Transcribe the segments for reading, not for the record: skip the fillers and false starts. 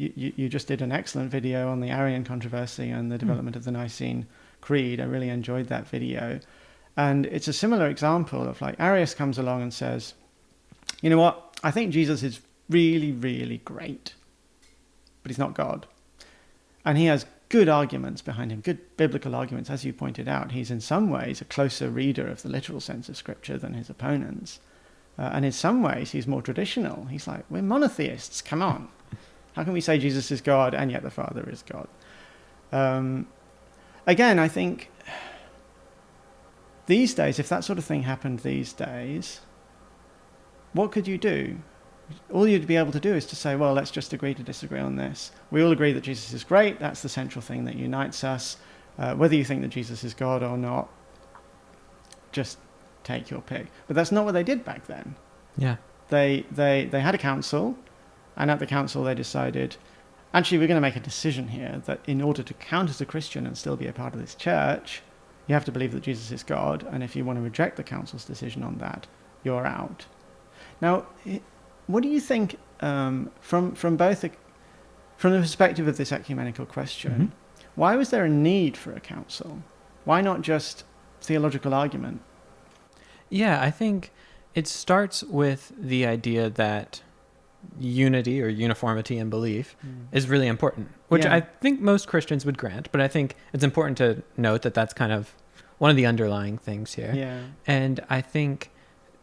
you just did an excellent video on the Arian controversy and the development of the Nicene Creed. I really enjoyed that video. And it's a similar example of like Arius comes along and says, you know what, I think Jesus is really, really great, but he's not God. And he has good arguments behind him, good biblical arguments. As you pointed out, he's in some ways a closer reader of the literal sense of Scripture than his opponents. And in some ways, he's more traditional. He's like, we're monotheists, come on. How can we say Jesus is God and yet the Father is God? Again, I think these days, if that sort of thing happened these days, what could you do? All you'd be able to do is to say, well, let's just agree to disagree on this. We all agree that Jesus is great. That's the central thing that unites us. Whether you think that Jesus is God or not, just take your pick. But that's not what they did back then. Yeah. They had a council, and at the council they decided, actually, we're going to make a decision here that in order to count as a Christian and still be a part of this church, you have to believe that Jesus is God, and if you want to reject the council's decision on that, you're out. Now, what do you think, from the perspective of this ecumenical question, why was there a need for a council? Why not just theological argument? Yeah, I think it starts with the idea that unity or uniformity in belief is really important, which I think most Christians would grant, but I think it's important to note that that's kind of one of the underlying things here. Yeah. And I think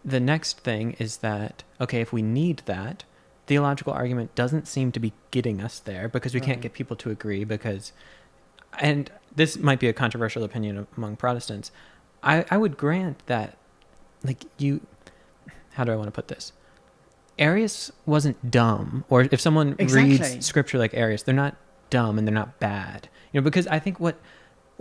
the next thing is that, okay, if we need that, theological argument doesn't seem to be getting us there because we can't get people to agree because, and this might be a controversial opinion among Protestants, I would grant that, like how do I want to put this? Arius wasn't dumb, or if someone reads scripture like Arius, they're not dumb and they're not bad. Because I think what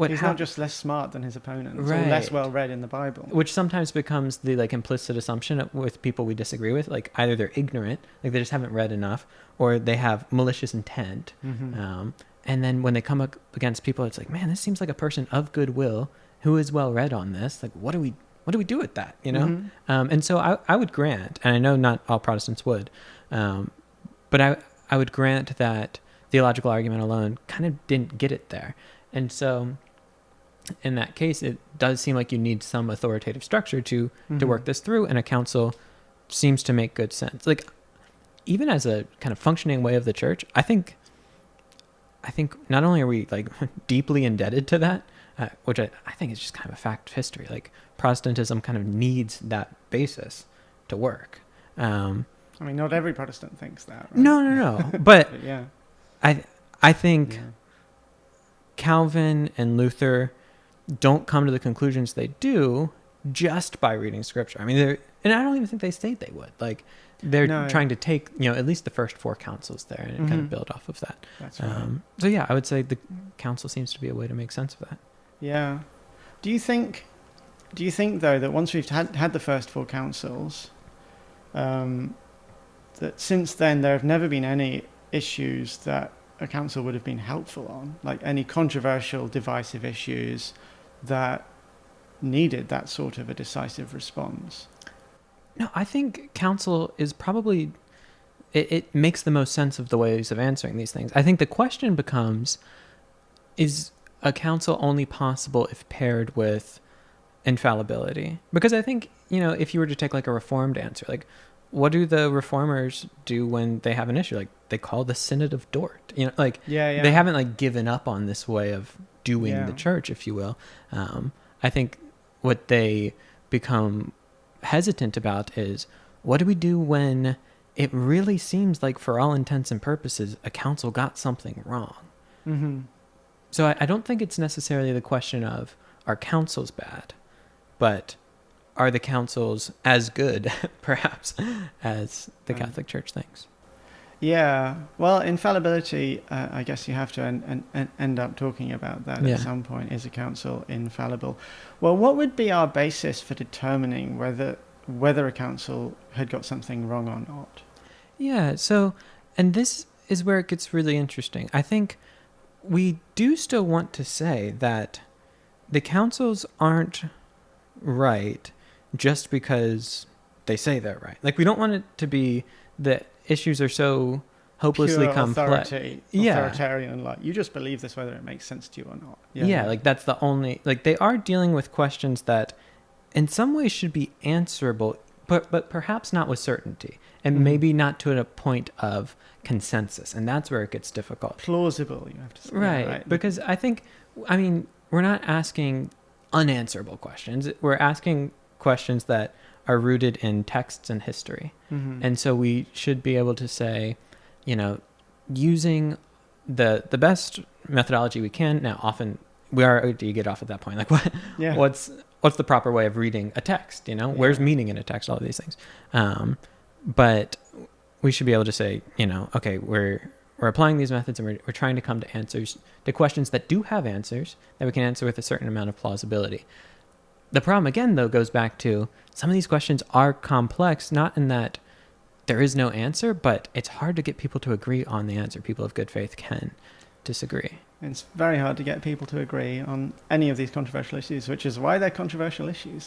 he's not just less smart than his opponents, or less well read in the Bible, which sometimes becomes the like implicit assumption with people we disagree with. Like either they're ignorant, like they just haven't read enough, or they have malicious intent. And then when they come up against people, it's like, man, this seems like a person of goodwill who is well read on this. Like, what do we do with that? And so I would grant, and I know not all Protestants would, but I would grant that theological argument alone kind of didn't get it there. And so in that case, it does seem like you need some authoritative structure to work this through, and a council seems to make good sense. Like, even as a kind of functioning way of the church, I think not only are we like deeply indebted to that, which I think is just kind of a fact of history. Like Protestantism kind of needs that basis to work. I mean, not every Protestant thinks that. Right? No. But yeah, I think Calvin and Luther don't come to the conclusions they do just by reading scripture. I mean, and I don't even think they state they would. Like, they're trying to take, at least the first four councils there and kind of build off of that. That's right. So yeah, I would say the council seems to be a way to make sense of that. Yeah. Do you think though that once we've had the first four councils, that since then there have never been any issues that a council would have been helpful on, like any controversial, divisive issues that needed that sort of a decisive response? No, I think council is probably, it makes the most sense of the ways of answering these things. I think the question becomes, is a council only possible if paired with infallibility? Because I think, if you were to take like a reformed answer, like what do the reformers do when they have an issue? Like they call the Synod of Dort, they haven't like given up on this way of doing the church, if you will. I think what they become hesitant about is, what do we do when it really seems like for all intents and purposes a council got something wrong? So I don't think it's necessarily the question of, are councils bad, but are the councils as good perhaps as the Catholic Church thinks? Yeah, well, infallibility, I guess you have to end up talking about that at some point. Is a council infallible? Well, what would be our basis for determining whether a council had got something wrong or not? Yeah, so, and this is where it gets really interesting. I think we do still want to say that the councils aren't right just because they say they're right. Like, we don't want it to be that issues are so hopelessly pure complex. authoritarian, like you just believe this whether it makes sense to you or not. Yeah, like that's the only, like they are dealing with questions that in some ways should be answerable, but perhaps not with certainty, and maybe not to a point of consensus, and that's where it gets difficult. Plausible, you have to say. Right, because I mean, we're not asking unanswerable questions. We're asking questions that are rooted in texts and history. And so we should be able to say, using the best methodology we can. Now, often do you get off at that point? Like, what's the proper way of reading a text? Where's meaning in a text? All of these things. But we should be able to say, okay, we're applying these methods and we're trying to come to answers, to questions that do have answers that we can answer with a certain amount of plausibility. The problem, again, though, goes back to some of these questions are complex, not in that there is no answer, but it's hard to get people to agree on the answer. People of good faith can disagree. It's very hard to get people to agree on any of these controversial issues, which is why they're controversial issues.